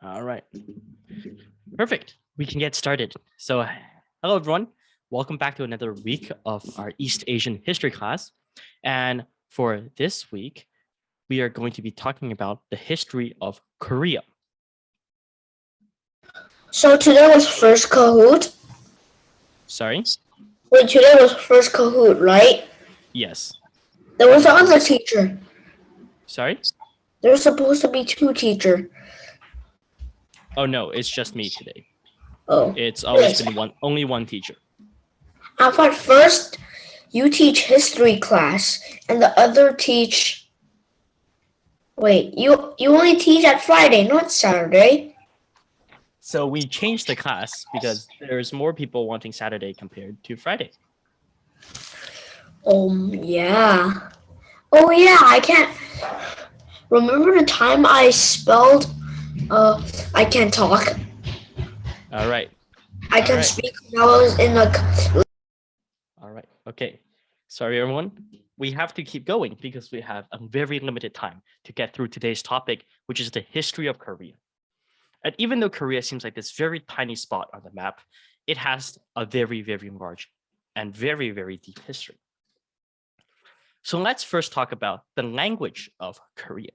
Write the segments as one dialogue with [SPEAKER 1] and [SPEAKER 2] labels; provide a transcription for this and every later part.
[SPEAKER 1] All right. Perfect. We can get started. So, hello, everyone. Welcome back to another week of our East Asian history class. And for this week, we are going to be talking about the history of Korea.
[SPEAKER 2] So today was first Kahoot?
[SPEAKER 1] Sorry?
[SPEAKER 2] Wait, today was first Kahoot, right?
[SPEAKER 1] Yes.
[SPEAKER 2] There was the other teacher.
[SPEAKER 1] Sorry?
[SPEAKER 2] There's supposed to be two teachers.
[SPEAKER 1] Oh, no, it's just me today.
[SPEAKER 2] Oh.
[SPEAKER 1] It's always been only one teacher.
[SPEAKER 2] I thought first you teach history class and the other teach... Wait, you only teach at Friday, not Saturday.
[SPEAKER 1] So we changed the class because there's more people wanting Saturday compared to Friday.
[SPEAKER 2] Yeah. Oh, yeah, I can't... Remember the time I spelled... I can't talk.
[SPEAKER 1] All right.
[SPEAKER 2] I can speak when I was in the...
[SPEAKER 1] All right. Okay. Sorry, everyone. We have to keep going because we have a very limited time to get through today's topic, which is the history of Korea. And even though Korea seems like this very tiny spot on the map, it has a very, very large and very, very deep history. So let's first talk about the language of Korea.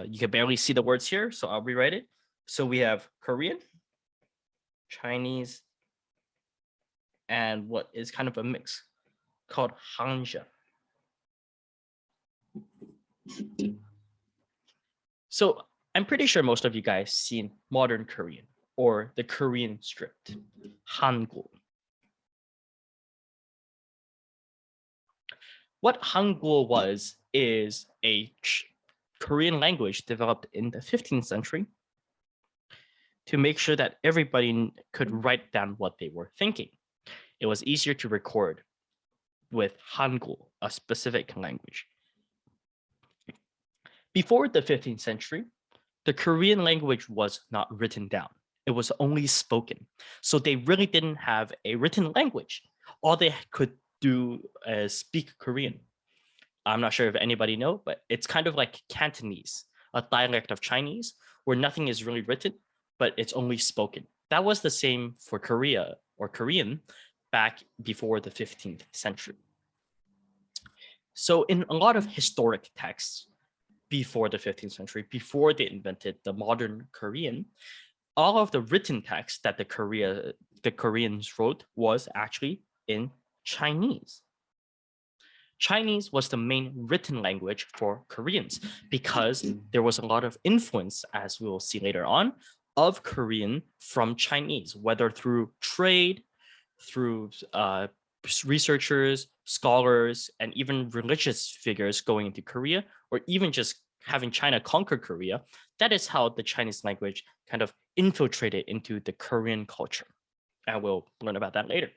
[SPEAKER 1] You can barely see the words here, so I'll rewrite it. So we have Korean, Chinese, and what is kind of a mix called Hanja. So I'm pretty sure most of you guys seen modern Korean or the Korean script, Hangul. What Hangul was is a Korean language developed in the 15th century to make sure that everybody could write down what they were thinking. It was easier to record with Hangul, a specific language. Before the 15th century, the Korean language was not written down. It was only spoken. So they really didn't have a written language. All they could do is speak Korean. I'm not sure if anybody know, but it's kind of like Cantonese, a dialect of Chinese, where nothing is really written, but it's only spoken. That was the same for Korea or Korean back before the 15th century. So in a lot of historic texts before the 15th century, before they invented the modern Korean, all of the written text that the Koreans wrote was actually in Chinese. Chinese was the main written language for Koreans because there was a lot of influence, as we will see later on, of Korean from Chinese, whether through trade, through researchers, scholars, and even religious figures going into Korea, or even just having China conquer Korea. That is how the Chinese language kind of infiltrated into the Korean culture. And we'll learn about that later.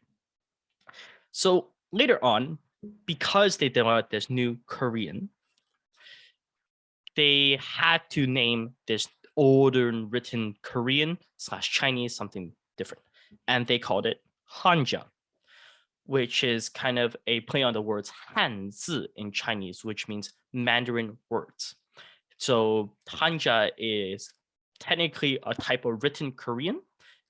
[SPEAKER 1] So later on, because they developed this new Korean, they had to name this older written Korean / Chinese something different. And they called it Hanja, which is kind of a play on the words Hanzi in Chinese, which means Mandarin words. So Hanja is technically a type of written Korean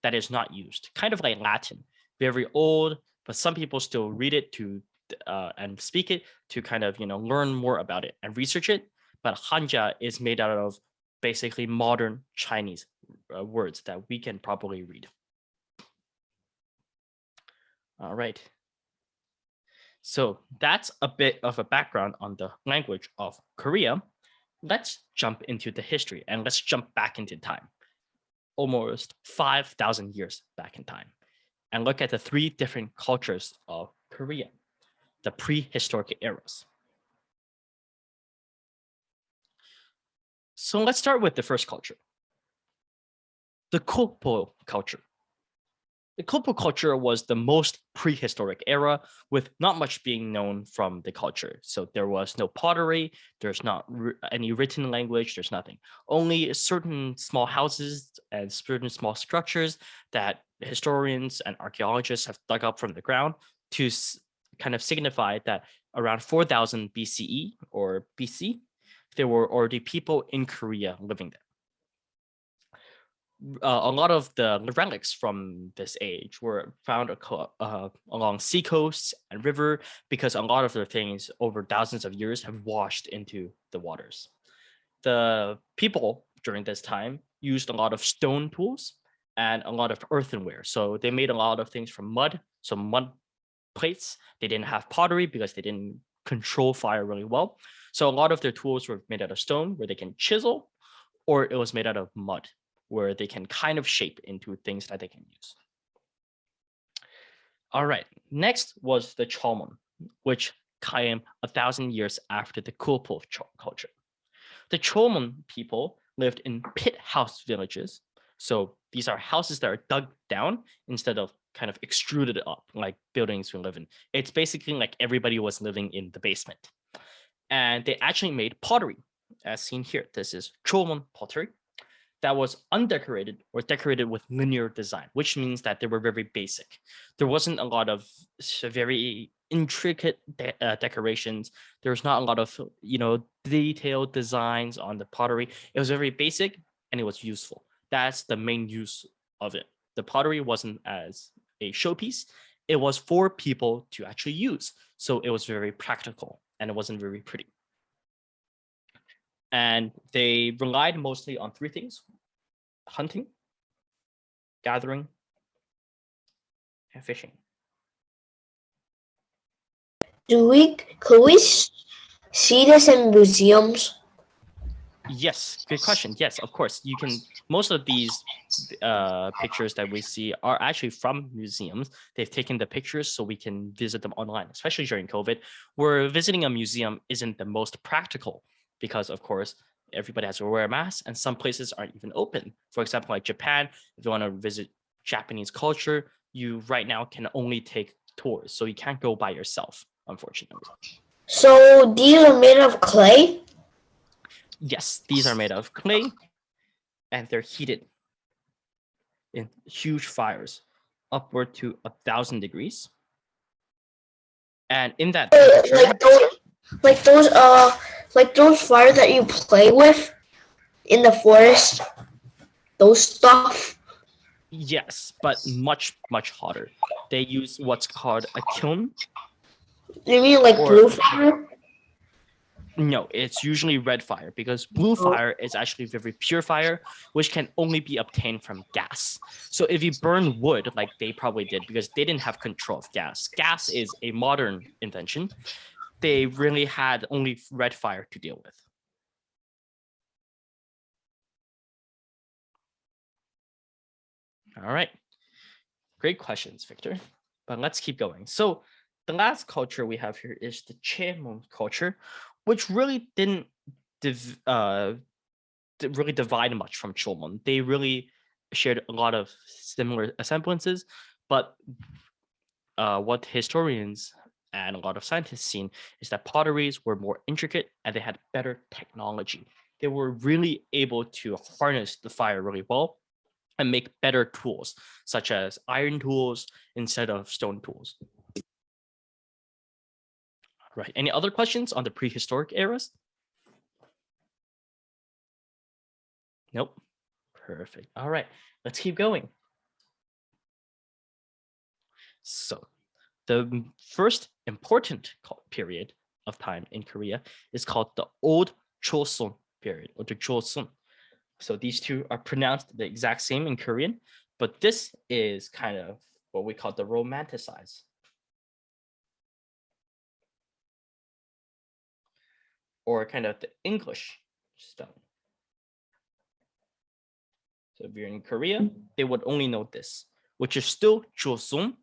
[SPEAKER 1] that is not used, kind of like Latin, very old, but some people still read it to and speak it to kind of learn more about it and research it. But Hanja is made out of basically modern Chinese words that we can properly read. All right. So that's a bit of a background on the language of Korea. Let's jump into the history and let's jump back into time, almost 5,000 years back in time, and look at the three different cultures of Korea, the prehistoric eras. So let's start with the first culture, the Kulpo culture. The Kulpo culture was the most prehistoric era with not much being known from the culture. So there was no pottery, there's not any written language, there's nothing. Only certain small houses and certain small structures that historians and archaeologists have dug up from the ground to kind of signify that around 4000 BCE or BC, there were already people in Korea living there. a lot of the relics from this age were found along sea coasts and river because a lot of their things over thousands of years have washed into the waters. The people during this time used a lot of stone tools and a lot of earthenware. So they made a lot of things from mud, so mud plates. They didn't have pottery because they didn't control fire really well. So a lot of their tools were made out of stone where they can chisel, or it was made out of mud where they can kind of shape into things that they can use. All right, next was the Chomun, which came 1,000 years after the Kulpo culture. The Chomun people lived in pit house villages. So these are houses that are dug down instead of kind of extruded up like buildings we live in. It's basically like everybody was living in the basement. And they actually made pottery, as seen here. This is Chomun pottery that was undecorated or decorated with linear design, which means that they were very basic. There wasn't a lot of very intricate decorations. There's not a lot of detailed designs on the pottery. It was very basic and it was useful. That's the main use of it. The pottery wasn't as a showpiece. It was for people to actually use. So it was very practical and it wasn't very pretty. And they relied mostly on three things: hunting, gathering, and fishing.
[SPEAKER 2] Could we see this in museums?
[SPEAKER 1] Yes, good question. Yes, of course. You can. Most of these pictures that we see are actually from museums. They've taken the pictures so we can visit them online, especially during COVID, where visiting a museum isn't the most practical because, of course, everybody has to wear a mask and some places aren't even open. For example, like Japan, if you want to visit Japanese culture, you right now can only take tours. So you can't go by yourself, unfortunately.
[SPEAKER 2] So these are made of clay?
[SPEAKER 1] Yes, these are made of clay and they're heated in huge fires upward to 1,000 degrees. And in that temperature,
[SPEAKER 2] like those fires that you play with in the forest, those stuff.
[SPEAKER 1] yes, but much, much hotter. They use what's called a kiln.
[SPEAKER 2] You mean like blue fire?
[SPEAKER 1] No, it's usually red fire because blue fire is actually very pure fire, which can only be obtained from gas. So if you burn wood, like they probably did, because they didn't have control of gas. Gas is a modern invention. They really had only red fire to deal with. All right. Great questions, Victor. But let's keep going. So the last culture we have here is the Chen culture, which really didn't really divide much from Chomun. They really shared a lot of similar semblances, but what historians and a lot of scientists seen is that potteries were more intricate and they had better technology. They were really able to harness the fire really well and make better tools, such as iron tools instead of stone tools. Right. Any other questions on the prehistoric eras? Nope. Perfect. All right. Let's keep going. So the first important period of time in Korea is called the Old Chosun period, or the Chosun. So these two are pronounced the exact same in Korean, but this is kind of what we call the romanticized. Or kind of the English spelling. So if you're in Korea, they would only know this, which is still Chosun,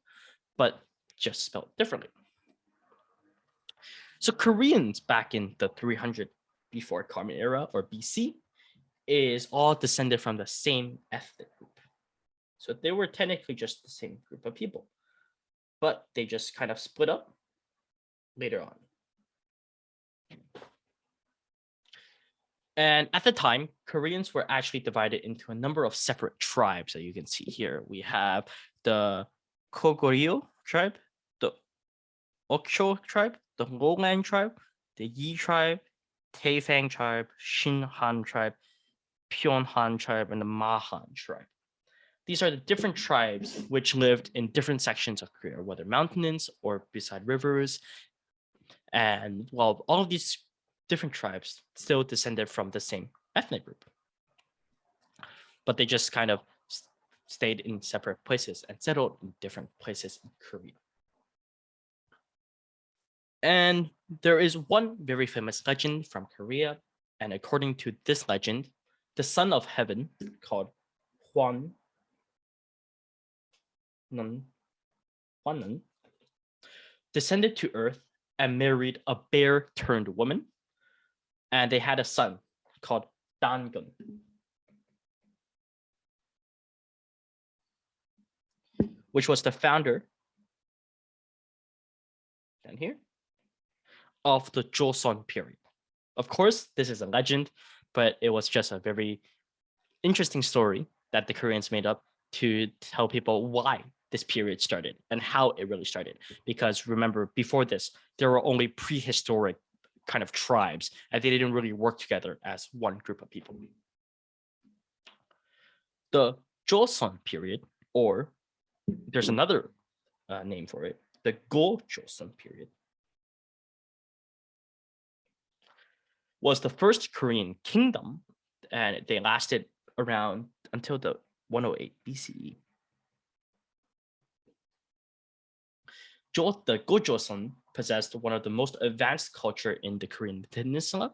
[SPEAKER 1] but just spelled differently. So Koreans back in the 300 before Common Era or BC is all descended from the same ethnic group. So they were technically just the same group of people, but they just kind of split up later on. And at the time, Koreans were actually divided into a number of separate tribes that you can see here. We have the Goguryeo tribe, the Okcho tribe, the Lowland tribe, the Yi tribe, Taefang tribe, Shinhan tribe, Pyonhan tribe and the Mahan tribe. These are the different tribes which lived in different sections of Korea, whether mountainous or beside rivers. And while all of these different tribes still descended from the same ethnic group, but they just kind of stayed in separate places and settled in different places in Korea. And there is one very famous legend from Korea. And according to this legend, the son of heaven called Hwan Nun descended to earth and married a bear turned woman. And they had a son called Dangun. Which was the founder, down here, of the Chosun period. Of course, this is a legend, but it was just a very interesting story that the Koreans made up to tell people why this period started and how it really started. Because remember, before this, there were only prehistoric kind of tribes, and they didn't really work together as one group of people. The Joseon period, or there's another name for it, the Go-Joseon period, was the first Korean kingdom, and they lasted around until the 108 BCE. The Go-Joseon possessed one of the most advanced culture in the Korean peninsula,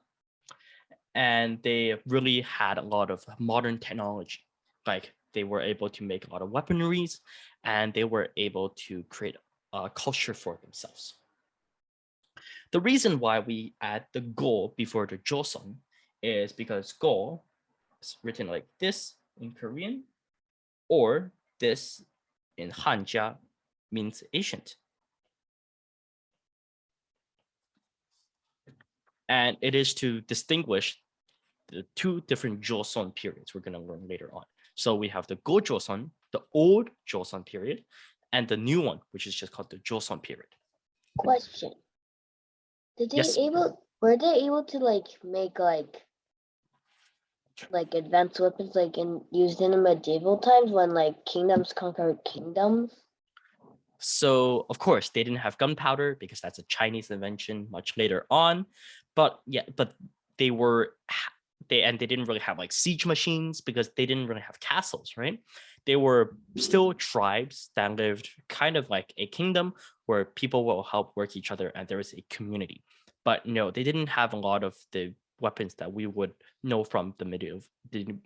[SPEAKER 1] and they really had a lot of modern technology. Like they were able to make a lot of weaponries, and they were able to create a culture for themselves. The reason why we add the Go before the Joseon is because Go is written like this in Korean, or this in Hanja means ancient. And it is to distinguish the two different Joseon periods we're going to learn later on. So we have the Go Joseon, the old Joseon period, and the new one, which is just called the Joseon period.
[SPEAKER 3] Question.
[SPEAKER 1] Yes.
[SPEAKER 3] Were they able to make advanced weapons used in the medieval times when kingdoms conquered kingdoms?
[SPEAKER 1] So of course they didn't have gunpowder because that's a Chinese invention much later on, but they didn't really have like siege machines because they didn't really have castles, right? They were still tribes that lived kind of like a kingdom where people will help work each other and there is a community. But no, they didn't have a lot of the weapons that we would know from the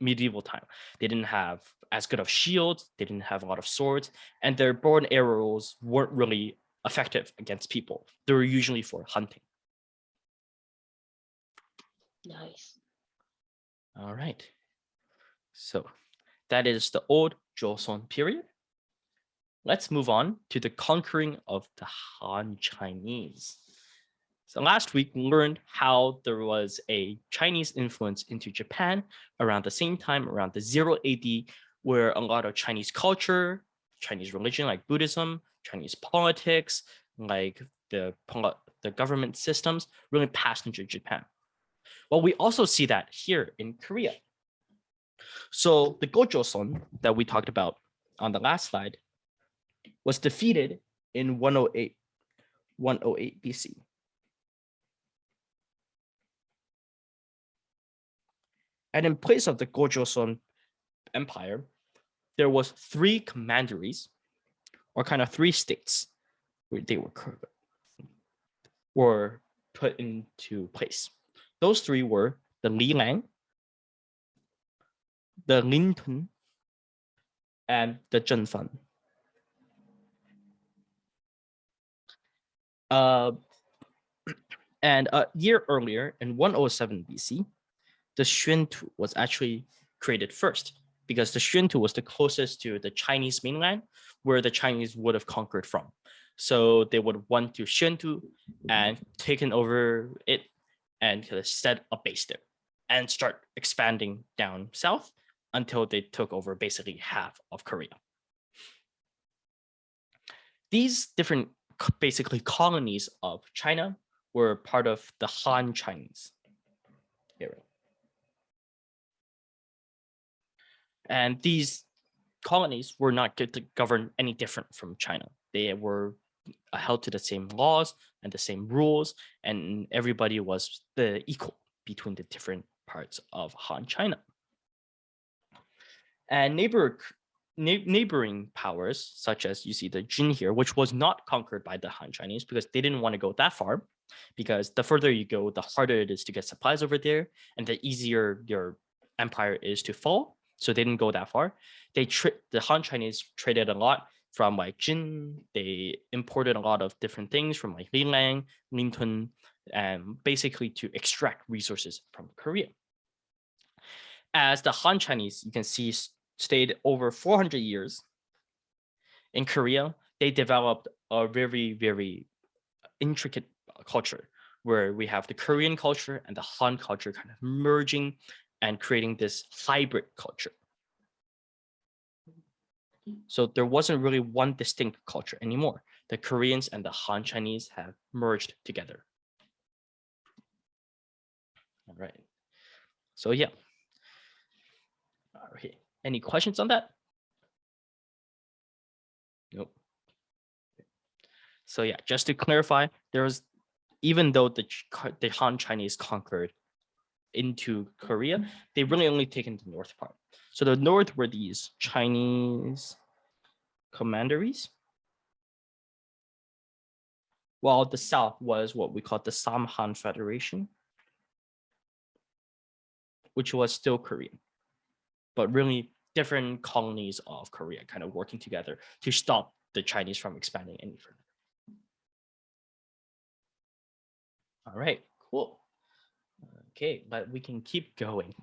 [SPEAKER 1] medieval time. They didn't have as good of shields, they didn't have a lot of swords, and their bow and arrows weren't really effective against people. They were usually for hunting.
[SPEAKER 3] Nice.
[SPEAKER 1] All right. So that is the old Joseon period. Let's move on to the conquering of the Han Chinese. So last week we learned how there was a Chinese influence into Japan around the same time, around the 0 AD, where a lot of Chinese culture, Chinese religion like Buddhism, Chinese politics, like the government systems really passed into Japan. Well, we also see that here in Korea. So the Go-Joseon that we talked about on the last slide was defeated in 108 BC. And in place of the Go-Joseon Empire, there was 3 commanderies, or kind of 3 states, where they were put into place. Those 3 were the Lilang, the Lintun, and the Zhenfan. And a year earlier, in 107 BC, the Xuantu was actually created first, because the Xuantu was the closest to the Chinese mainland where the Chinese would have conquered from. So they would want to Xuantu and taken over it and set a base there and start expanding down south until they took over basically half of Korea. These different basically colonies of China were part of the Han Chinese era. And these colonies were not good to govern any different from China. They were held to the same laws and the same rules, and everybody was the equal between the different parts of Han China. And neighboring powers, such as you see the Jin here, which was not conquered by the Han Chinese because they didn't want to go that far, because the further you go, the harder it is to get supplies over there, and the easier your empire is to fall. So they didn't go that far. The Han Chinese traded a lot from like Jin. They imported a lot of different things from like Lilang, Lintun, and basically to extract resources from Korea. As the Han Chinese, you can see, stayed over 400 years in Korea, they developed a very, very intricate culture where we have the Korean culture and the Han culture kind of merging and creating this hybrid culture. So there wasn't really one distinct culture anymore. The Koreans and the Han Chinese have merged together. All right. So yeah. All right. Any questions on that? Nope. So yeah, just to clarify, even though the Han Chinese conquered into Korea, they really only taken the north part. So the north were these Chinese commanderies, while the south was what we call the Samhan Federation, which was still Korean, but really different colonies of Korea kind of working together to stop the Chinese from expanding any further. All right, cool. Okay, but we can keep going.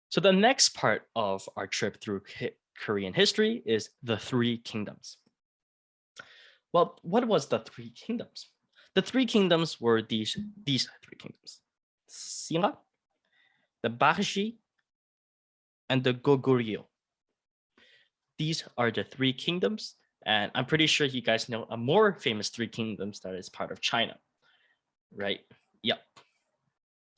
[SPEAKER 1] So the next part of our trip through Korean history is the Three Kingdoms. Well, what was the Three Kingdoms? The Three Kingdoms were these three kingdoms: Silla, the Bakshi, and the Goguryeo. These are the three kingdoms, and I'm pretty sure you guys know a more famous three kingdoms that is part of China, right? Yep.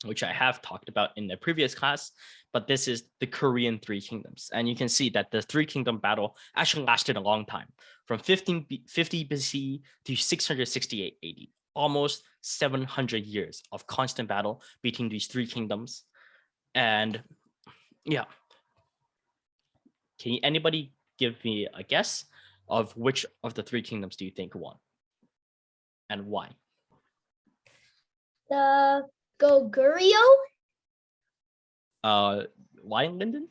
[SPEAKER 1] Which I have talked about in the previous class, but this is the Korean Three Kingdoms. And you can see that the Three Kingdom battle actually lasted a long time, from 1550 BC to 668 AD, almost 700 years of constant battle between these three kingdoms. And yeah, can anybody give me a guess of which of the three kingdoms do you think won and why?
[SPEAKER 4] The Goguryeo?
[SPEAKER 1] Why, Lyndon?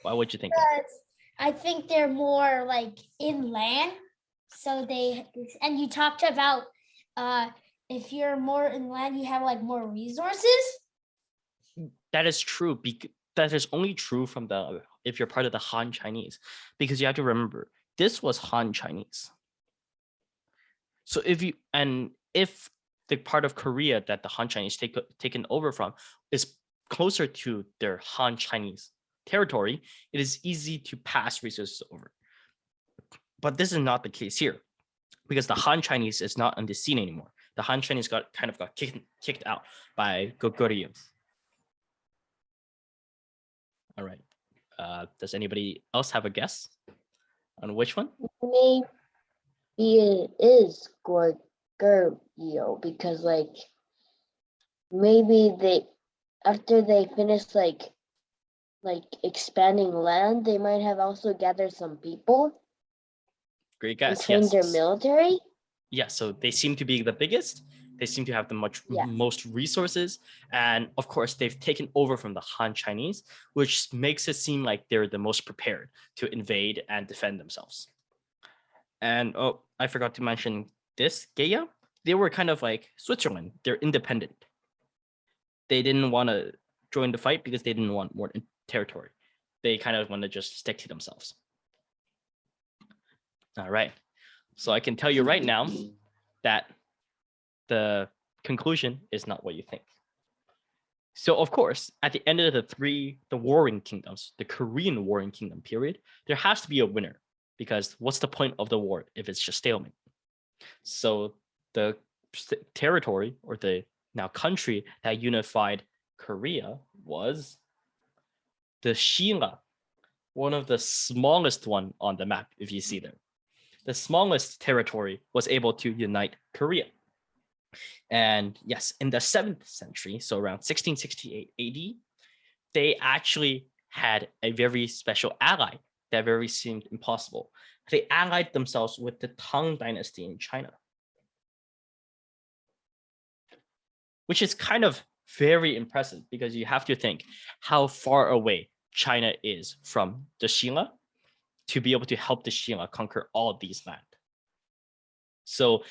[SPEAKER 1] Why would you think that?
[SPEAKER 4] I think they're more like inland. So and you talked about if you're more inland, you have like more resources.
[SPEAKER 1] That is true. That is only true from if you're part of the Han Chinese, because you have to remember this was Han Chinese. So if the part of Korea that the Han Chinese taken over from is closer to their Han Chinese territory, it is easy to pass resources over. But this is not the case here, because the Han Chinese is not on the scene anymore. The Han Chinese got kicked out by Goguryeo. All right. Does anybody else have a guess on which one?
[SPEAKER 3] Maybe it is Goguryeo, because like maybe after they finish like expanding land, they might have also gathered some people.
[SPEAKER 1] Great guess.
[SPEAKER 3] And trained their military.
[SPEAKER 1] Yeah, so they seem to be the biggest. They seem to have the most resources. And of course, they've taken over from the Han Chinese, which makes it seem like they're the most prepared to invade and defend themselves. And oh, I forgot to mention this, Geya. They were kind of like Switzerland. They're independent. They didn't want to join the fight because they didn't want more territory. They kind of want to just stick to themselves. All right. So I can tell you right now that the conclusion is not what you think. So of course, at the end of the warring kingdoms, the Korean warring kingdom period, there has to be a winner, because what's the point of the war if it's just stalemate? So the territory, or the now country that unified Korea, was the Silla one of the smallest one on the map, if you see there. The smallest territory was able to unite Korea. And yes, in the 7th century, so around 1668 AD, they actually had a very special ally that very seemed impossible. They allied themselves with the Tang Dynasty in China, which is kind of very impressive because you have to think how far away China is from the Xinla to be able to help the Xinla conquer all of these land. So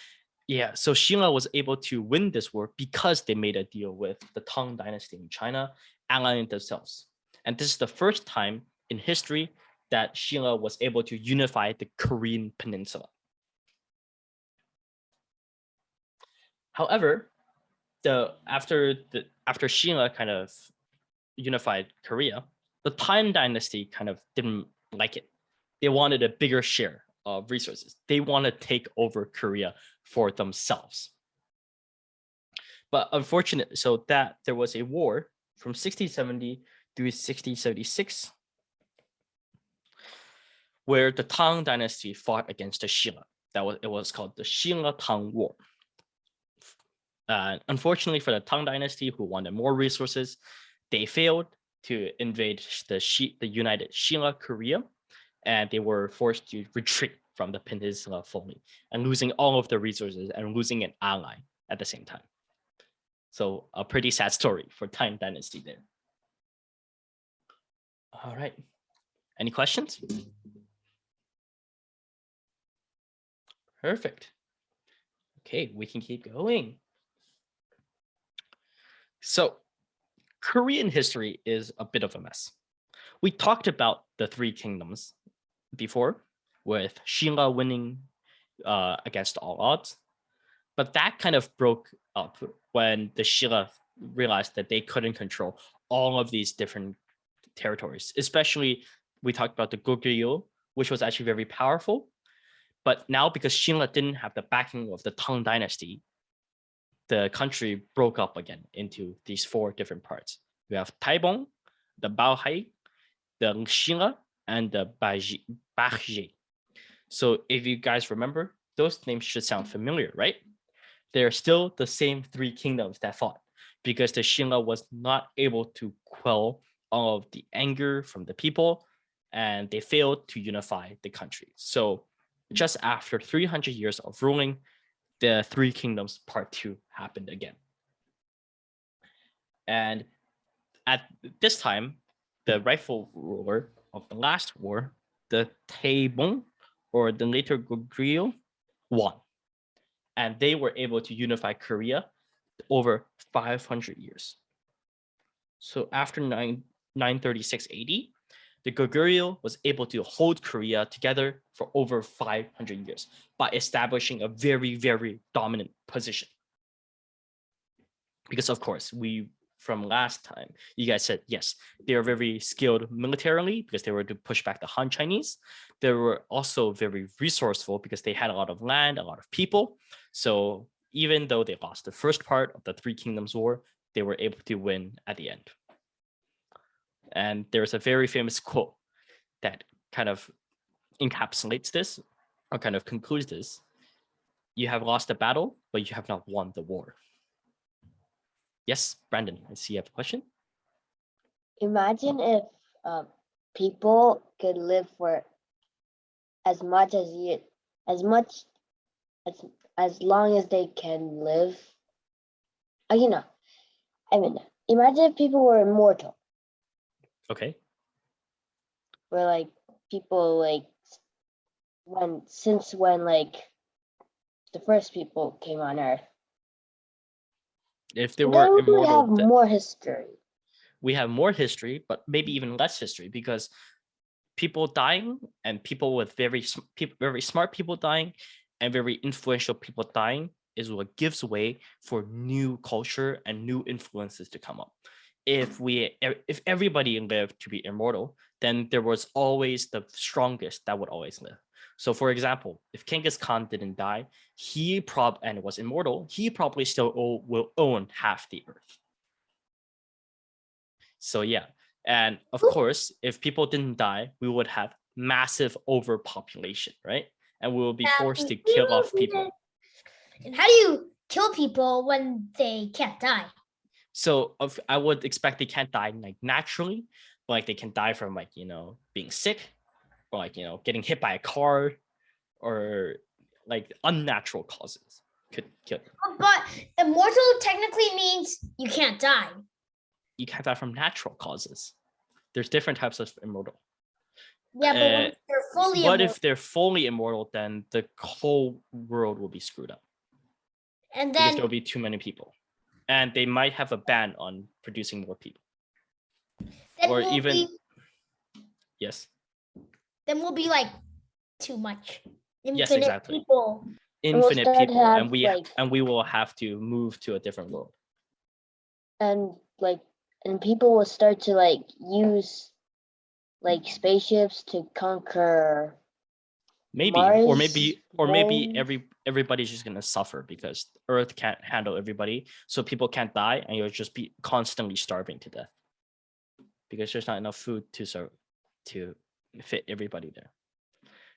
[SPEAKER 1] yeah, so Xinla was able to win this war because they made a deal with the Tang Dynasty in China, allying themselves. And this is the first time in history that Xinla was able to unify the Korean peninsula. However, after Xinla kind of unified Korea, the Tang Dynasty kind of didn't like it. They wanted a bigger share of resources. They want to take over Korea for themselves. But unfortunately, so that there was a war from 1670 through 1676 where the Tang Dynasty fought against the Xinla. It was called the Xinla-Tang War. Unfortunately for the Tang Dynasty, who wanted more resources, they failed to invade the united Xinla Korea, and they were forced to retreat from the peninsula fully, and losing all of the resources and losing an ally at the same time. So a pretty sad story for Tang Dynasty there. All right, any questions? Perfect. Okay, we can keep going. So Korean history is a bit of a mess. We talked about the 3 kingdoms before, with Xinla winning against all odds, but that kind of broke up when the Xinla realized that they couldn't control all of these different territories. Especially, we talked about the Goguryeo, which was actually very powerful, but now because Xinla didn't have the backing of the Tang Dynasty, the country broke up again into these 4 different parts. We have Taibong, the Baohai, the Xinla, and the Baji. So if you guys remember, those names should sound familiar, right? They're still the same 3 kingdoms that fought because the Xinla was not able to quell all of the anger from the people, and they failed to unify the country. So just after 300 years of ruling, the 3 kingdoms part 2 happened again. And at this time, the rightful ruler of the last war, the Taebong, or the later Goguryeo, won. And they were able to unify Korea over 500 years. So after 936 AD, the Goguryeo was able to hold Korea together for over 500 years by establishing a very, very dominant position. Because of course, from last time, you guys said, yes, they are very skilled militarily because they were to push back the Han Chinese. They were also very resourceful because they had a lot of land, a lot of people. So even though they lost the first part of the 3 Kingdoms War, they were able to win at the end. And there's a very famous quote that kind of encapsulates this, or kind of concludes this. You have lost the battle, but you have not won the war. Yes, Brandon, I see you have a question.
[SPEAKER 3] Imagine if people could live for as long as they can live. Imagine if people were immortal.
[SPEAKER 1] Okay.
[SPEAKER 3] Where like people since when the first people came on Earth.
[SPEAKER 1] If they
[SPEAKER 3] Then
[SPEAKER 1] were
[SPEAKER 3] we
[SPEAKER 1] immortal,
[SPEAKER 3] have more history.
[SPEAKER 1] We have more history, but maybe even less history, because people dying and people with very smart people dying and very influential people dying is what gives way for new culture and new influences to come up. If everybody lived to be immortal, then there was always the strongest that would always live. So for example, if Genghis Khan didn't die, and was immortal, he probably still will own half the earth. So yeah, And of course, if people didn't die, we would have massive overpopulation, right? And we will be forced to kill off people.
[SPEAKER 4] And how do you kill people when they can't die?
[SPEAKER 1] So I would expect they can't die like naturally, but like they can die from like, being sick, or like, getting hit by a car, or like unnatural causes could kill them.
[SPEAKER 4] But immortal technically means you can't die.
[SPEAKER 1] You can't die from natural causes. There's different types of immortal.
[SPEAKER 4] Yeah, but when they're fully
[SPEAKER 1] What
[SPEAKER 4] immortal,
[SPEAKER 1] if they're fully immortal? Then the whole world will be screwed up
[SPEAKER 4] and
[SPEAKER 1] because
[SPEAKER 4] then
[SPEAKER 1] there'll be too many people, and they might have a ban on producing more people,
[SPEAKER 4] then
[SPEAKER 1] or
[SPEAKER 4] we'll
[SPEAKER 1] even
[SPEAKER 4] be,
[SPEAKER 1] yes,
[SPEAKER 4] then we'll be like too much.
[SPEAKER 1] Yes,
[SPEAKER 4] Infinite
[SPEAKER 1] exactly.
[SPEAKER 4] people.
[SPEAKER 1] infinite
[SPEAKER 3] start
[SPEAKER 1] people,
[SPEAKER 3] have,
[SPEAKER 1] and we will have to move to a different world.
[SPEAKER 3] And people will start to use spaceships to conquer
[SPEAKER 1] Maybe,
[SPEAKER 3] Mars,
[SPEAKER 1] or maybe
[SPEAKER 3] Rome.
[SPEAKER 1] everybody's just gonna suffer because Earth can't handle everybody, so people can't die, and you'll just be constantly starving to death because there's not enough food to fit everybody there.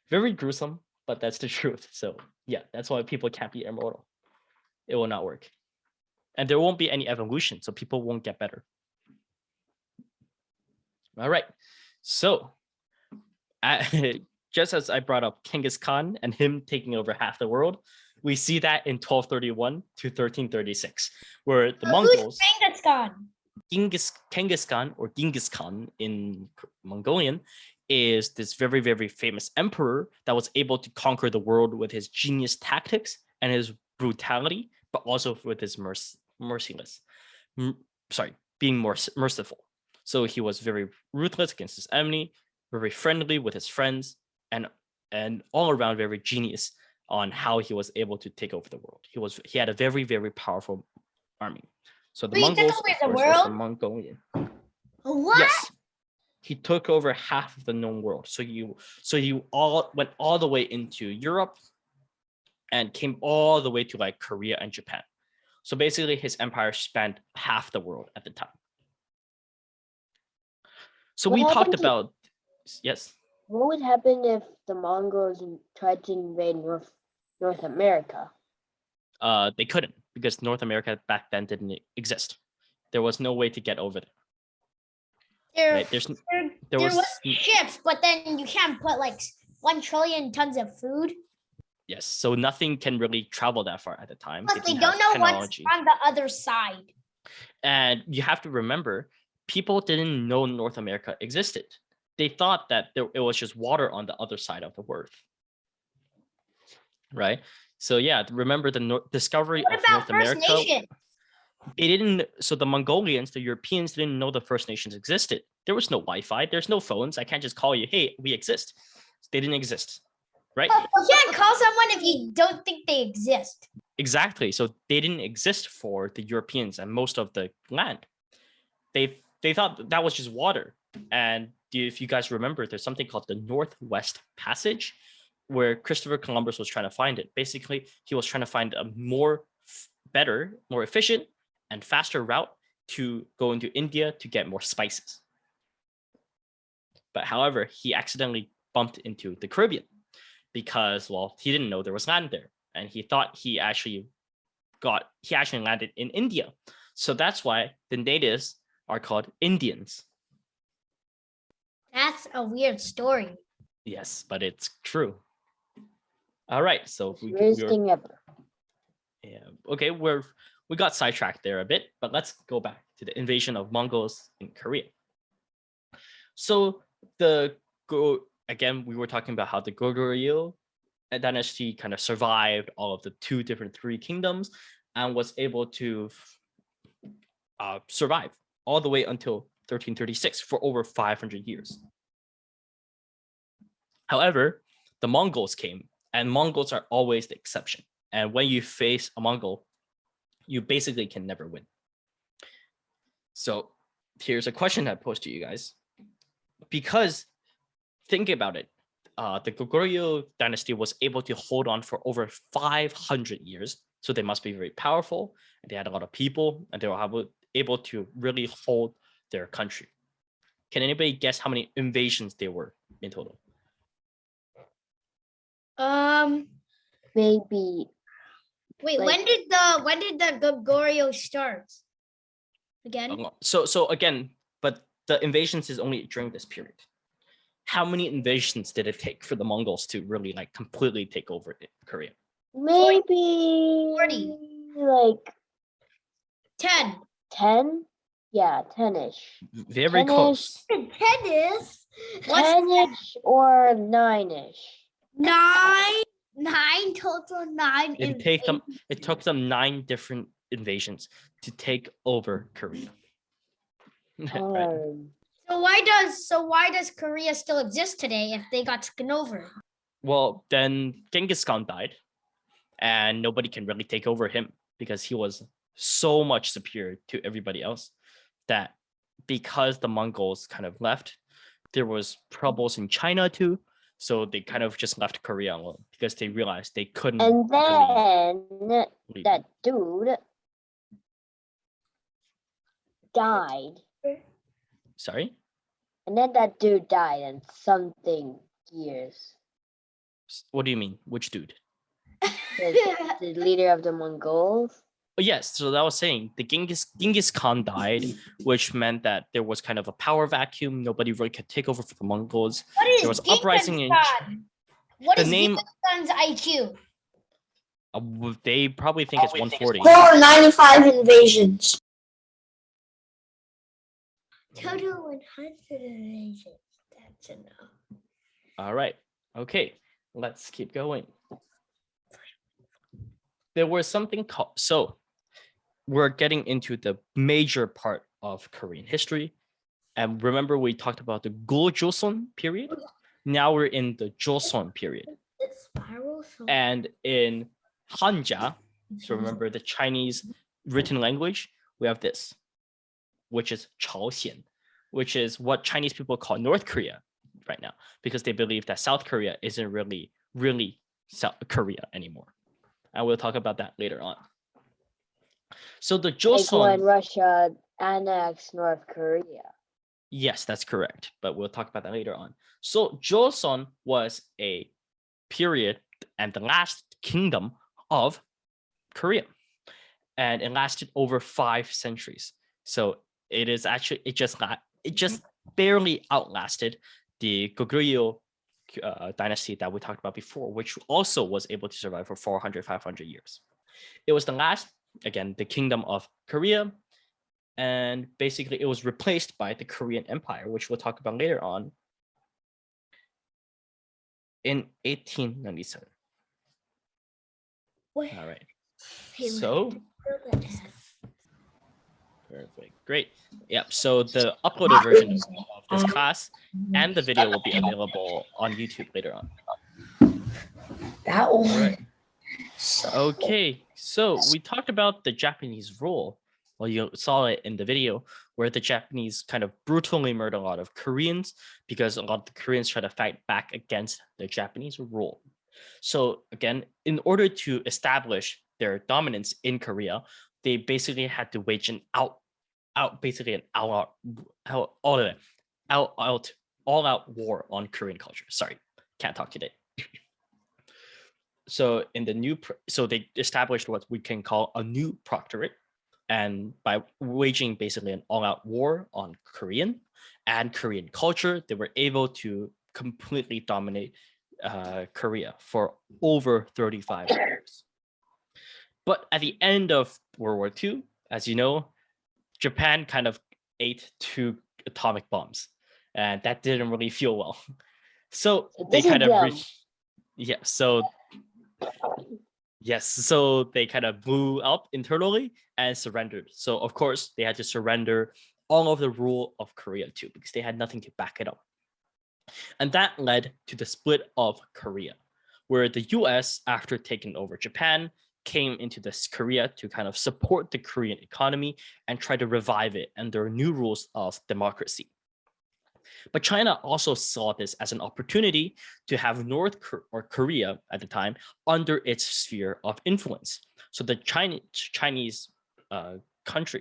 [SPEAKER 1] Very gruesome, but that's the truth. So yeah, that's why people can't be immortal. It will not work, and there won't be any evolution, so people won't get better. All right, so just as I brought up Genghis Khan and him taking over half the world, we see that in 1231 to 1336, where the Mongols,
[SPEAKER 4] Who's Genghis Khan?
[SPEAKER 1] Genghis Khan, or Genghis Khan in Mongolian, is this very, very famous emperor that was able to conquer the world with his genius tactics and his brutality, but also with his being more merciful. So he was very ruthless against his enemy, very friendly with his friends, and all around very genius on how he was able to take over the world. He had a very, very powerful army. So the
[SPEAKER 4] Wait, he took
[SPEAKER 1] Mongols,
[SPEAKER 4] over
[SPEAKER 1] of
[SPEAKER 4] the
[SPEAKER 1] course, was the
[SPEAKER 4] world?
[SPEAKER 1] Mongolian.
[SPEAKER 4] What?
[SPEAKER 1] Yes, he took over half of the known world. So you all went all the way into Europe and came all the way to like Korea and Japan. So basically, his empire spanned half the world at the time. So
[SPEAKER 3] What
[SPEAKER 1] we talked
[SPEAKER 3] happened to-
[SPEAKER 1] about yes.
[SPEAKER 3] What would happen if the Mongols tried to invade North America?
[SPEAKER 1] They couldn't, because North America back then didn't exist. There was no way to get over there. Right?
[SPEAKER 4] There was ships, but then you can't put like 1 trillion tons of food.
[SPEAKER 1] Yes, so nothing can really travel that far at the time.
[SPEAKER 4] Plus, they
[SPEAKER 1] didn't
[SPEAKER 4] don't
[SPEAKER 1] have
[SPEAKER 4] know what's
[SPEAKER 1] technology.
[SPEAKER 4] on the other side.
[SPEAKER 1] And you have to remember, people didn't know North America existed. They thought that it was just water on the other side of the earth. Right? So yeah, remember the discovery
[SPEAKER 4] What
[SPEAKER 1] of
[SPEAKER 4] about
[SPEAKER 1] North
[SPEAKER 4] First
[SPEAKER 1] America.
[SPEAKER 4] Nation?
[SPEAKER 1] They didn't. So the Mongolians, the Europeans, didn't know the First Nations existed. There was no Wi-Fi. There's no phones. I can't just call you, hey, we exist. They didn't exist. Right?
[SPEAKER 4] You can't call someone if you don't think they exist.
[SPEAKER 1] Exactly. So they didn't exist for the Europeans and most of the land. They thought that was just water. And if you guys remember, there's something called the Northwest Passage, where Christopher Columbus was trying to find it. Basically, he was trying to find a better, more efficient, and faster route to go into India to get more spices. But however, he accidentally bumped into the Caribbean because, well, he didn't know there was land there, and he thought he actually landed in India. So that's why the natives are called Indians.
[SPEAKER 4] That's a weird story.
[SPEAKER 1] Yes, but it's true. All right, so
[SPEAKER 3] Weirdest thing ever.
[SPEAKER 1] Yeah, okay, we got sidetracked there a bit, but let's go back to the invasion of Mongols in Korea. So again, we were talking about how the Goguryeo dynasty kind of survived all of the three kingdoms and was able to survive all the way until 1336 for over 500 years. However, the Mongols came, and Mongols are always the exception. And when you face a Mongol, you basically can never win. So here's a question I posed to you guys. Because think about it, the Goguryeo dynasty was able to hold on for over 500 years. So they must be very powerful, and they had a lot of people, and they were able to really hold their country. Can anybody guess how many invasions there were in total?
[SPEAKER 3] Maybe
[SPEAKER 4] Wait,
[SPEAKER 3] Like-
[SPEAKER 4] when did the Goguryeo start? Again?
[SPEAKER 1] So again, but the invasions is only during this period. How many invasions did it take for the Mongols to really like completely take over Korea?
[SPEAKER 3] maybe
[SPEAKER 4] 40.
[SPEAKER 3] like
[SPEAKER 4] 10.
[SPEAKER 3] 10. Yeah, 10ish.
[SPEAKER 1] Very
[SPEAKER 3] 10-ish.
[SPEAKER 1] close.
[SPEAKER 4] Tennis.
[SPEAKER 3] 10ish or 9ish.
[SPEAKER 4] 9 total 9
[SPEAKER 1] It took them 9 different invasions to take over Korea. Right.
[SPEAKER 3] Um,
[SPEAKER 4] So why does Korea still exist today if they got taken over?
[SPEAKER 1] Well, then Genghis Khan died, and nobody can really take over him because he was so much superior to everybody else that because the Mongols kind of left, there was troubles in China too. So they kind of just left Korea alone because they realized they couldn't
[SPEAKER 3] and then
[SPEAKER 1] leave.
[SPEAKER 3] that dude died.
[SPEAKER 1] Sorry?
[SPEAKER 3] And then that dude died in something years.
[SPEAKER 1] What do you mean? Which dude?
[SPEAKER 3] The leader of the Mongols.
[SPEAKER 1] Oh, yes, so that was saying the Genghis Khan died, which meant that there was kind of a power vacuum. Nobody really could take over for the Mongols.
[SPEAKER 4] What is
[SPEAKER 1] There was uprising in
[SPEAKER 4] What
[SPEAKER 1] the
[SPEAKER 4] is
[SPEAKER 1] name.
[SPEAKER 4] Genghis Khan's IQ?
[SPEAKER 1] They probably think it's 140.
[SPEAKER 2] 495 invasions.
[SPEAKER 4] Total 100 invasions. That's enough.
[SPEAKER 1] All right. Okay. Let's keep going. There was something called, so we're getting into the major part of Korean history. And remember, we talked about the Go-Joseon period. Now we're in the Joseon period.
[SPEAKER 4] It spirals.
[SPEAKER 1] And in Hanja, so remember the Chinese written language, we have this, which is Chaosian, which is what Chinese people call North Korea right now, because they believe that South Korea isn't really South Korea anymore. And we'll talk about that later on. So the
[SPEAKER 3] Like when
[SPEAKER 1] Joseon,
[SPEAKER 3] Russia annexed North Korea.
[SPEAKER 1] yes, that's correct, but we'll talk about that later on. So Joseon was a period and the last kingdom of Korea, and it lasted over 5 centuries. So it just barely outlasted the Goguryeo dynasty that we talked about before, which also was able to survive for 400-500 years. It was the last, again, the kingdom of Korea, and basically it was replaced by the Korean Empire, which we'll talk about later on in 1897. All right. So perfect. Great. Yep. So the uploaded version of this class and the video will be available on YouTube later on.
[SPEAKER 2] That one.
[SPEAKER 1] All right. Okay. So we talked about the Japanese rule. Well, you saw it in the video where the Japanese kind of brutally murdered a lot of Koreans because a lot of the Koreans try to fight back against the Japanese rule. So again, in order to establish their dominance in Korea, they basically had to wage an all-out war on Korean culture. Sorry, can't talk today. So in the so they established what we can call a new proctorate, and by waging basically an all-out war on Korean and Korean culture, they were able to completely dominate Korea for over 35 years. But at the end of World War II, as you know, Japan kind of ate 2 atomic bombs, and that didn't really feel well. So they kind of so they kind of blew up internally and surrendered. So of course they had to surrender all of the rule of Korea too, because they had nothing to back it up. And that led to the split of Korea, where the US, after taking over Japan, came into this Korea to kind of support the Korean economy and try to revive it under new rules of democracy. But China also saw this as an opportunity to have Korea at the time under its sphere of influence. So the Chinese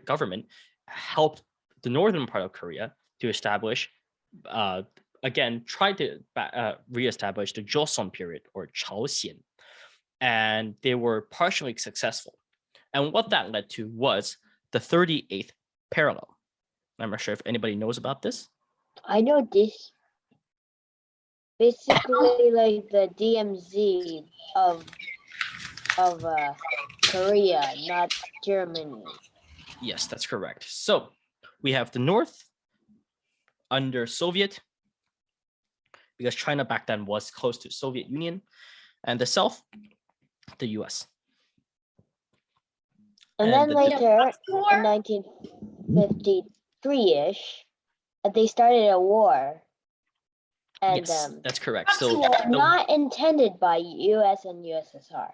[SPEAKER 1] government helped the northern part of Korea to establish again tried to reestablish the Joseon period or Chaoxian, and they were partially successful. And what that led to was the 38th parallel. I'm not sure if anybody knows about this.
[SPEAKER 3] I know this. Basically, like the DMZ of Korea, not Germany.
[SPEAKER 1] Yes, that's correct. So we have the North under Soviet, because China back then was close to Soviet Union, and the South, the US.
[SPEAKER 3] And
[SPEAKER 1] And
[SPEAKER 3] then
[SPEAKER 1] the-
[SPEAKER 3] later, in 1953-ish, they started a war. And
[SPEAKER 1] yes, that's correct.
[SPEAKER 4] Proxy
[SPEAKER 1] So
[SPEAKER 4] War.
[SPEAKER 3] not intended by US and USSR.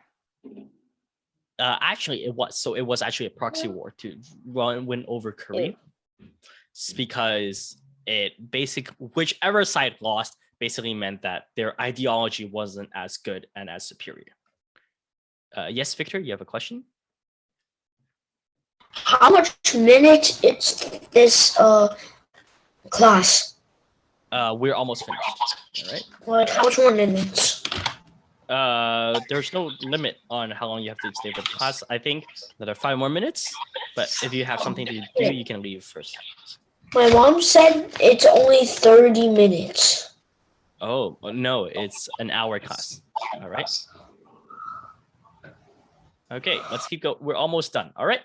[SPEAKER 1] actually it was. So it was actually a proxy war to win over Korea. It's because it whichever side lost basically meant that their ideology wasn't as good and as superior. Yes, Victor, you have a question?
[SPEAKER 2] How much minutes is this class?
[SPEAKER 1] We're almost finished. All right.
[SPEAKER 2] Like how much more minutes?
[SPEAKER 1] There's no limit on how long you have to stay for the class. I think another 5 more minutes. But if you have something to do, you can leave first.
[SPEAKER 2] My mom said it's only 30 minutes.
[SPEAKER 1] Oh no, it's an hour class. All right. Okay, let's keep going. We're almost done. All right.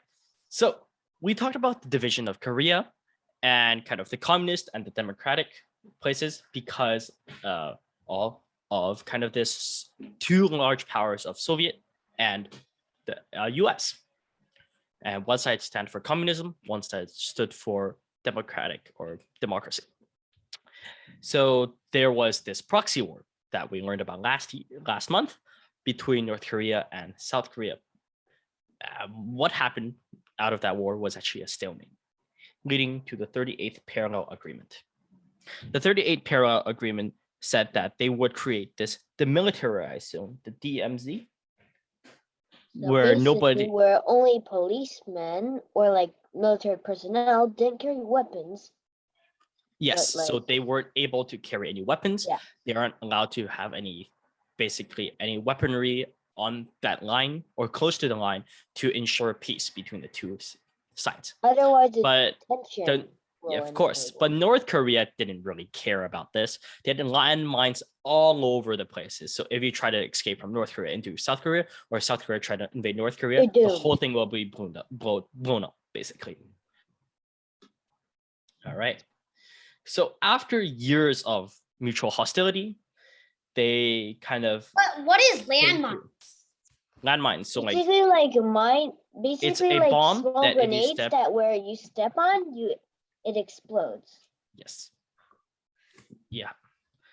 [SPEAKER 1] So we talked about the division of Korea and kind of the communist and the democratic places because all of kind of this two large powers of Soviet and the US. And one side stand for communism, one side stood for democratic or democracy. So there was this proxy war that we learned about last month between North Korea and South Korea. What happened out of that war was actually a stalemate, leading to the 38th Parallel Agreement. The 38th Parallel Agreement said that they would create this demilitarized zone, the DMZ, where nobody,
[SPEAKER 3] where only policemen or like military personnel didn't carry weapons.
[SPEAKER 1] yes,
[SPEAKER 3] but,
[SPEAKER 1] so
[SPEAKER 3] like-
[SPEAKER 1] they weren't able to carry any weapons.
[SPEAKER 3] Yeah.
[SPEAKER 1] They aren't allowed to have basically any weaponry on that line or close to the line to ensure peace between the two sides.
[SPEAKER 3] Otherwise, the
[SPEAKER 1] But
[SPEAKER 3] tension.
[SPEAKER 1] yeah, of course. But North Korea didn't really care about this. They had landmines all over the places. So if you try to escape from North Korea into South Korea, or South Korea try to invade North Korea,
[SPEAKER 3] You're
[SPEAKER 1] the
[SPEAKER 3] doomed.
[SPEAKER 1] whole thing will be blown up, basically. All right. So after years of mutual hostility, they kind of
[SPEAKER 4] But what is
[SPEAKER 1] came
[SPEAKER 4] landmine?
[SPEAKER 1] through. Landmines. So like
[SPEAKER 3] basically like mine. Basically
[SPEAKER 1] it's a
[SPEAKER 3] like
[SPEAKER 1] bomb
[SPEAKER 3] small
[SPEAKER 1] that if you
[SPEAKER 3] grenades
[SPEAKER 1] step-
[SPEAKER 3] that where you step on, it explodes.
[SPEAKER 1] yes. Yeah.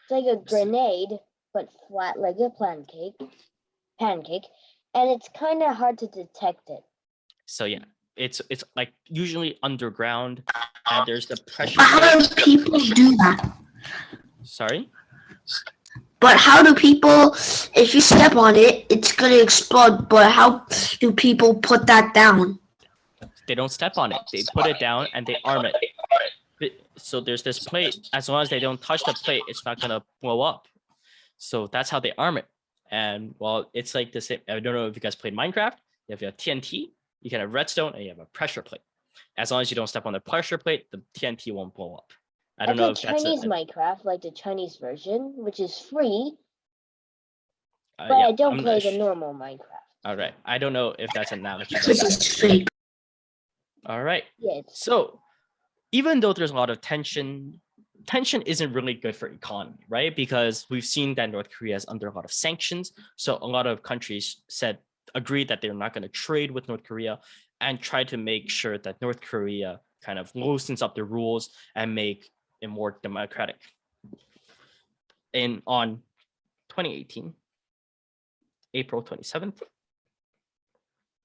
[SPEAKER 3] It's like a grenade, but flat like a pancake, and it's kind of hard to detect it.
[SPEAKER 1] So yeah, it's like usually underground, and there's the pressure.
[SPEAKER 2] But how do people do that?
[SPEAKER 1] Sorry.
[SPEAKER 2] But how do people, if you step on it, it's gonna explode, but how do people put that down?
[SPEAKER 1] They don't step on it. They put it down and they arm it. So there's this plate. As long as they don't touch the plate, it's not gonna blow up. So that's how they arm it. And well, it's like the same. I don't know if you guys played Minecraft. You have your TNT, you can have redstone, and you have a pressure plate. As long as you don't step on the pressure plate, the TNT won't blow up. I don't know if that's
[SPEAKER 3] Chinese Minecraft, like the Chinese version, which is free, but
[SPEAKER 1] yeah,
[SPEAKER 3] I don't
[SPEAKER 1] I'm
[SPEAKER 3] play
[SPEAKER 1] not
[SPEAKER 3] the
[SPEAKER 1] su-
[SPEAKER 3] normal Minecraft.
[SPEAKER 1] All right, I don't know if that's an analogy.
[SPEAKER 2] This is fake.
[SPEAKER 1] All right.
[SPEAKER 3] Yeah, it's
[SPEAKER 1] So even though there's a lot of tension isn't really good for economy, right? Because we've seen that North Korea is under a lot of sanctions. So a lot of countries agreed that they're not going to trade with North Korea and try to make sure that North Korea kind of loosens up the rules and make it more democratic. And on 2018, April 27th,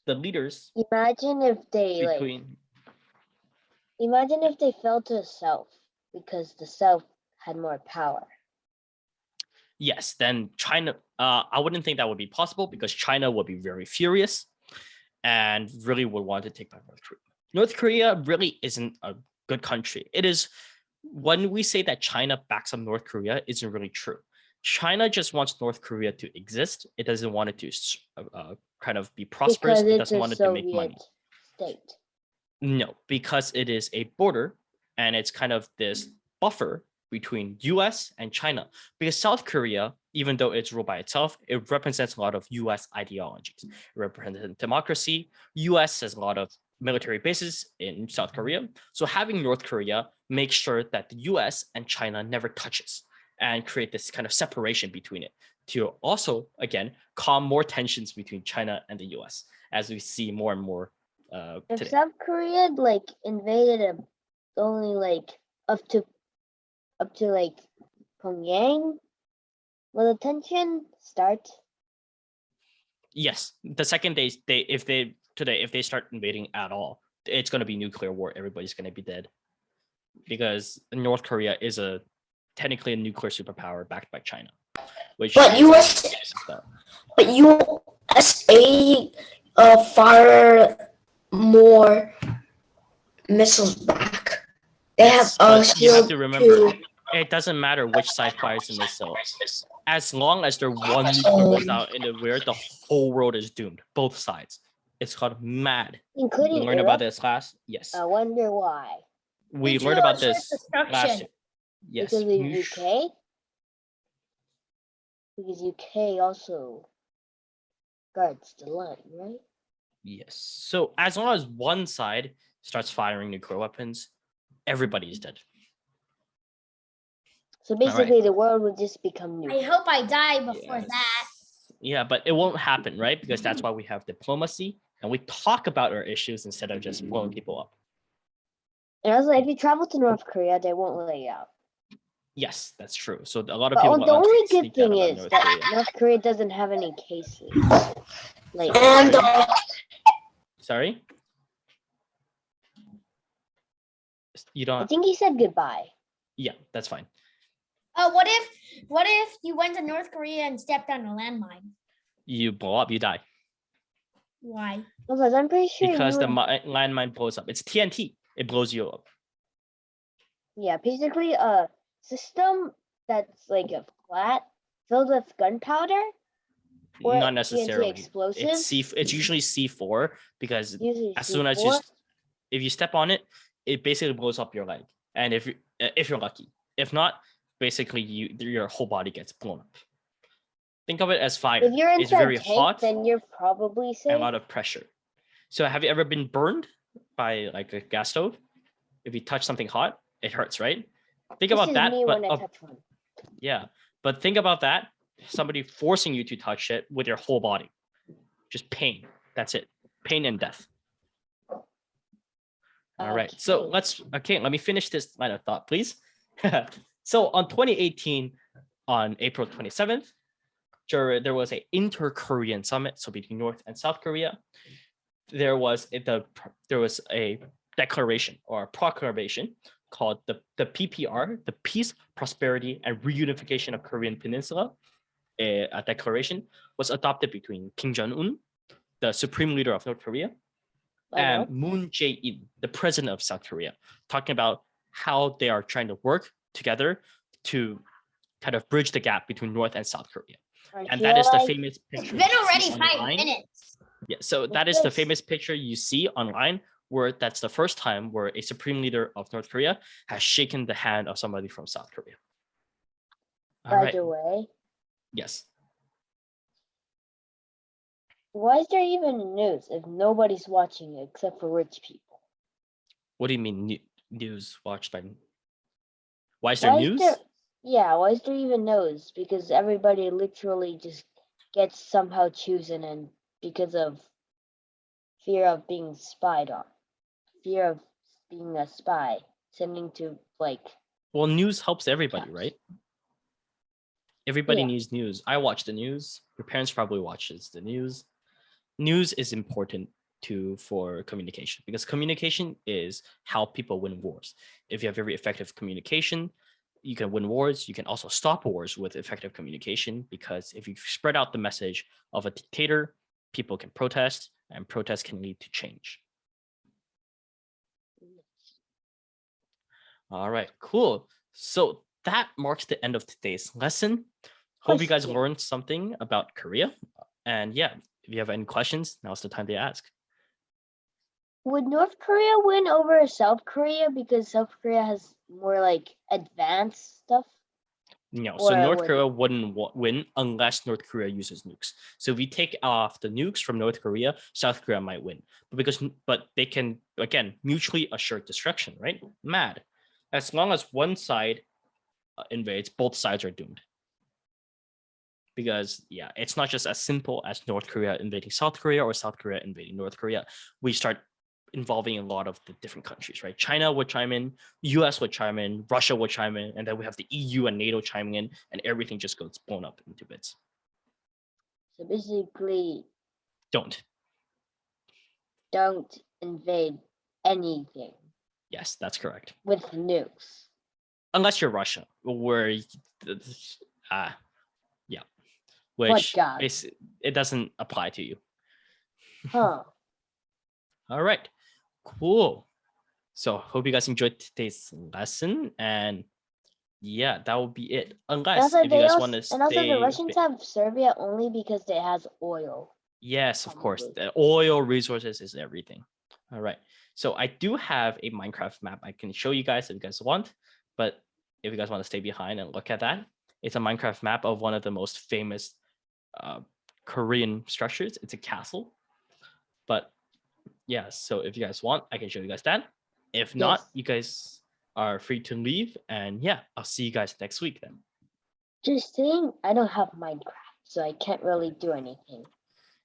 [SPEAKER 1] the leaders
[SPEAKER 3] imagine if they
[SPEAKER 1] between
[SPEAKER 3] imagine if they fell to the south because the south had more power.
[SPEAKER 1] yes, then China, I wouldn't think that would be possible because China would be very furious and really would want to take back North Korea. North Korea really isn't a good country. It is when we say that China backs up North Korea, isn't really true. China just wants North Korea to exist. It doesn't want it to kind of be prosperous.
[SPEAKER 3] Because
[SPEAKER 1] It
[SPEAKER 3] it's
[SPEAKER 1] doesn't
[SPEAKER 3] a
[SPEAKER 1] want it to make money.
[SPEAKER 3] Soviet state.
[SPEAKER 1] No, because it is a border and it's kind of this buffer between US and China. Because South Korea, even though it's ruled by itself, it represents a lot of US ideologies. It represents democracy. US has a lot of military bases in South Korea. So having North Korea makes sure that the US and China never touches and create this kind of separation between it to also, again, calm more tensions between China and the US as we see more and more
[SPEAKER 3] If
[SPEAKER 1] today.
[SPEAKER 3] South Korea like invaded only like up to like Pyongyang, will the tension start?
[SPEAKER 1] Yes, the second if they start invading at all, it's going to be nuclear war. Everybody's going to be dead because North Korea is technically a nuclear superpower backed by China, which
[SPEAKER 2] But USA fire more missiles back. They
[SPEAKER 1] Yes,
[SPEAKER 2] have
[SPEAKER 1] but you have to
[SPEAKER 2] shield
[SPEAKER 1] remember,
[SPEAKER 2] too.
[SPEAKER 1] it doesn't matter which side fires the missile. As long as there's one nuclear goes out in the rear, the whole world is doomed. Both sides. It's called MAD. We
[SPEAKER 3] Including
[SPEAKER 1] learned
[SPEAKER 3] Europe?
[SPEAKER 1] about this class. Yes,
[SPEAKER 3] I wonder why.
[SPEAKER 1] we
[SPEAKER 4] Me
[SPEAKER 1] learned
[SPEAKER 4] too,
[SPEAKER 1] about
[SPEAKER 4] it's just
[SPEAKER 1] this last
[SPEAKER 4] destruction.
[SPEAKER 1] year. Yes,
[SPEAKER 3] Because of UK? Because UK also guards the line, right?
[SPEAKER 1] yes. So as long as one side starts firing nuclear weapons, everybody is dead.
[SPEAKER 3] So basically the world would just become
[SPEAKER 4] I
[SPEAKER 3] nuclear.
[SPEAKER 4] hope I die before
[SPEAKER 1] Yes.
[SPEAKER 4] that.
[SPEAKER 1] Yeah, but it won't happen, right? Because that's why we have diplomacy and we talk about our issues instead of just blowing people up.
[SPEAKER 3] And also, if you travel to North Korea, they won't let you out.
[SPEAKER 1] Yes, that's true. So a lot of
[SPEAKER 3] But
[SPEAKER 1] people
[SPEAKER 3] the only good
[SPEAKER 1] sneak out
[SPEAKER 3] thing
[SPEAKER 1] about
[SPEAKER 3] is
[SPEAKER 1] North
[SPEAKER 3] that
[SPEAKER 1] Korea.
[SPEAKER 3] North Korea doesn't have any cases. Like,
[SPEAKER 2] And
[SPEAKER 1] Sorry? You
[SPEAKER 3] I
[SPEAKER 1] don't.
[SPEAKER 3] think he said goodbye.
[SPEAKER 1] Yeah, that's fine.
[SPEAKER 4] What if you went to North Korea and stepped on a landmine?
[SPEAKER 1] You blow up, you die.
[SPEAKER 4] Why?
[SPEAKER 3] Because I'm pretty sure
[SPEAKER 1] Because
[SPEAKER 3] you
[SPEAKER 1] the
[SPEAKER 3] would,
[SPEAKER 1] landmine blows up. It's TNT. It blows you up.
[SPEAKER 3] yeah, basically a system that's like a flat filled with gunpowder or
[SPEAKER 1] Not
[SPEAKER 3] TNT
[SPEAKER 1] necessarily.
[SPEAKER 3] explosives.
[SPEAKER 1] It's usually C4 because
[SPEAKER 3] Usually
[SPEAKER 1] as soon as you
[SPEAKER 3] C4.
[SPEAKER 1] if you step on it, it basically blows up your leg. And if you're lucky, if not, basically your whole body gets blown up. Think of it as fire.
[SPEAKER 3] If you're
[SPEAKER 1] It's
[SPEAKER 3] inside
[SPEAKER 1] very
[SPEAKER 3] tank,
[SPEAKER 1] hot
[SPEAKER 3] then you're probably
[SPEAKER 1] and
[SPEAKER 3] safe.
[SPEAKER 1] a lot of pressure. So have you ever been burned by like a gas stove? If you touch something hot, it hurts, right? Think
[SPEAKER 3] This
[SPEAKER 1] about
[SPEAKER 3] is
[SPEAKER 1] that.
[SPEAKER 3] me
[SPEAKER 1] But
[SPEAKER 3] when I touch one.
[SPEAKER 1] yeah, but think about that. Somebody forcing you to touch it with your whole body. Just pain. That's it. Pain and death. All right. So
[SPEAKER 3] Okay.
[SPEAKER 1] let me finish this line of thought, please. So on 2018, on April 27th, there was a inter-Korean summit, so between North and South Korea. There was a declaration or a proclamation called the PPR, the Peace, Prosperity, and Reunification of Korean Peninsula. A declaration was adopted between Kim Jong-un, the supreme leader of North Korea, and Moon Jae-in, the president of South Korea, talking about how they are trying to work together to kind of bridge the gap between North and South Korea. And that is the famous
[SPEAKER 4] It's
[SPEAKER 1] picture.
[SPEAKER 4] been
[SPEAKER 1] you
[SPEAKER 4] already
[SPEAKER 1] see
[SPEAKER 4] 5
[SPEAKER 1] online.
[SPEAKER 4] minutes.
[SPEAKER 1] Yeah, so that is the famous picture you see online, where that's the first time where a supreme leader of North Korea has shaken the hand of somebody from South Korea. All
[SPEAKER 3] By
[SPEAKER 1] right.
[SPEAKER 3] the way,
[SPEAKER 1] Yes.
[SPEAKER 3] why is there even news if nobody's watching it except for rich people?
[SPEAKER 1] What do you mean news watched by? Why is there
[SPEAKER 3] Why
[SPEAKER 1] news?
[SPEAKER 3] why is there even news? Because everybody literally just gets somehow chosen and because of fear of being spied on. Fear of being a spy, sending to like.
[SPEAKER 1] Well, news helps everybody, right? Everybody
[SPEAKER 3] Yeah.
[SPEAKER 1] needs news. I watch the news. Your parents probably watches the news. News is important for communication because communication is how people win wars. If you have very effective communication, you can win wars. You can also stop wars with effective communication because if you spread out the message of a dictator, people can protest and protest can lead to change. All right, cool. So that marks the end of today's lesson. Hope you guys
[SPEAKER 3] Question.
[SPEAKER 1] learned something about Korea. And yeah, if you have any questions, now's the time to ask.
[SPEAKER 3] Would North Korea win over South Korea because South Korea has more like advanced stuff?
[SPEAKER 1] No,
[SPEAKER 3] Or
[SPEAKER 1] so
[SPEAKER 3] it
[SPEAKER 1] North
[SPEAKER 3] wouldn't.
[SPEAKER 1] Korea wouldn't win unless North Korea uses nukes. So if we take off the nukes from North Korea, South Korea might win. But they can, again, mutually assured destruction, right? Mad. As long as one side invades, both sides are doomed. Because yeah, it's not just as simple as North Korea invading South Korea or South Korea invading North Korea. We start involving a lot of the different countries, right? China would chime in, US would chime in, Russia would chime in, and then we have the EU and NATO chiming in, and everything just goes blown up into bits.
[SPEAKER 3] So basically,
[SPEAKER 1] Don't.
[SPEAKER 3] invade anything
[SPEAKER 1] Yes, that's correct.
[SPEAKER 3] with nukes.
[SPEAKER 1] Unless you're Russia, where yeah, which
[SPEAKER 3] God.
[SPEAKER 1] it doesn't apply to you.
[SPEAKER 3] Huh.
[SPEAKER 1] All right, cool. So hope you guys enjoyed today's lesson, and yeah, that will be it. Unless if you guys want to stay.
[SPEAKER 3] And also the Russians have Serbia only because it has oil.
[SPEAKER 1] Yes, of course.
[SPEAKER 3] Probably.
[SPEAKER 1] The oil resources is everything. All right. So I do have a Minecraft map I can show you guys if you guys want, but if you guys want to stay behind and look at that, it's a Minecraft map of one of the most famous Korean structures. It's a castle. But yeah, so if you guys want, I can show you guys that. If not,
[SPEAKER 3] Yes.
[SPEAKER 1] you guys are free to leave. And yeah, I'll see you guys next week then.
[SPEAKER 3] Just saying, I don't have Minecraft, so I can't really do anything.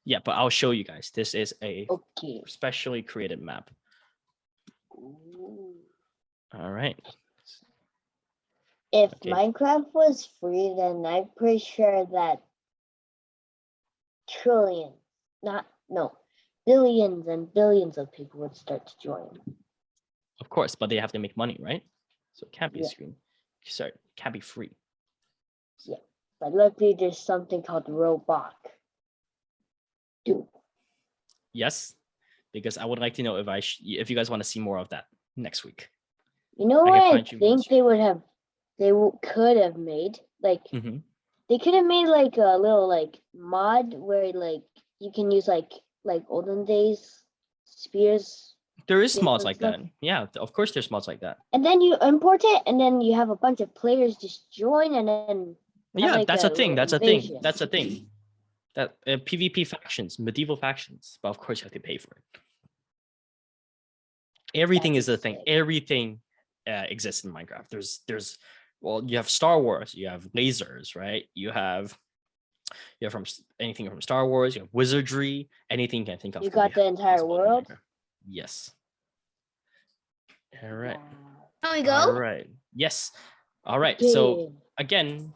[SPEAKER 1] Yeah, but I'll show you guys. This is a
[SPEAKER 3] Okay.
[SPEAKER 1] specially created map.
[SPEAKER 3] Ooh.
[SPEAKER 1] All right.
[SPEAKER 3] If
[SPEAKER 1] Okay.
[SPEAKER 3] Minecraft was free, then I'm pretty sure that billions and billions of people would start to join.
[SPEAKER 1] Of course, but they have to make money, right? So it can't be a
[SPEAKER 3] Yeah.
[SPEAKER 1] screen. Sorry, it can't be free.
[SPEAKER 3] But luckily, there's something called Roblox. Dude,
[SPEAKER 1] Yes, because I would like to know if you guys want to see more of that next week.
[SPEAKER 3] you know
[SPEAKER 1] I can
[SPEAKER 3] what I
[SPEAKER 1] find you more
[SPEAKER 3] think could have made? Like,
[SPEAKER 1] Mhm.
[SPEAKER 3] they could have made like a little like mod where like you can use like olden days spears,
[SPEAKER 1] There is
[SPEAKER 3] Yeah,
[SPEAKER 1] mods
[SPEAKER 3] and
[SPEAKER 1] like
[SPEAKER 3] stuff.
[SPEAKER 1] that. Yeah, of course there's mods like that.
[SPEAKER 3] and then you import it, and then you have a bunch of players just join, and then
[SPEAKER 1] Yeah,
[SPEAKER 3] like
[SPEAKER 1] that's
[SPEAKER 3] a
[SPEAKER 1] a thing.
[SPEAKER 3] little
[SPEAKER 1] That's a thing.
[SPEAKER 3] invasion.
[SPEAKER 1] That's a thing. That PvP factions, medieval factions, but of course you have to pay for it. Everything
[SPEAKER 3] That'd
[SPEAKER 1] is
[SPEAKER 3] be
[SPEAKER 1] a thing.
[SPEAKER 3] sick.
[SPEAKER 1] Everything exists in Minecraft. Well, you have Star Wars, you have lasers, right? You have from anything from Star Wars, you have wizardry, anything you can think of.
[SPEAKER 3] You
[SPEAKER 1] can be
[SPEAKER 3] got the entire
[SPEAKER 1] possible in
[SPEAKER 3] world.
[SPEAKER 1] Minecraft. Yes. All right.
[SPEAKER 3] Wow.
[SPEAKER 4] Can we
[SPEAKER 1] All
[SPEAKER 4] go?
[SPEAKER 1] right. Yes. All right. So
[SPEAKER 3] Okay.
[SPEAKER 1] again,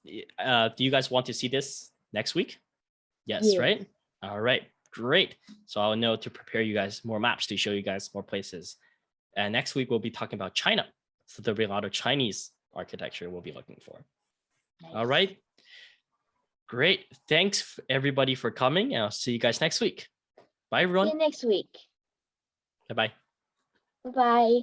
[SPEAKER 1] do you guys want to see this next week? Yes,
[SPEAKER 3] Yeah.
[SPEAKER 1] right? All right. Great. So I'll know to prepare you guys more maps to show you guys more places. And next week we'll be talking about China. So there'll be a lot of Chinese architecture we'll be looking for. All
[SPEAKER 3] Nice.
[SPEAKER 1] right. Great. Thanks everybody for coming. And I'll see you guys next week. Bye
[SPEAKER 3] See
[SPEAKER 1] everyone.
[SPEAKER 3] you next week.
[SPEAKER 1] Bye-bye.
[SPEAKER 3] Bye bye.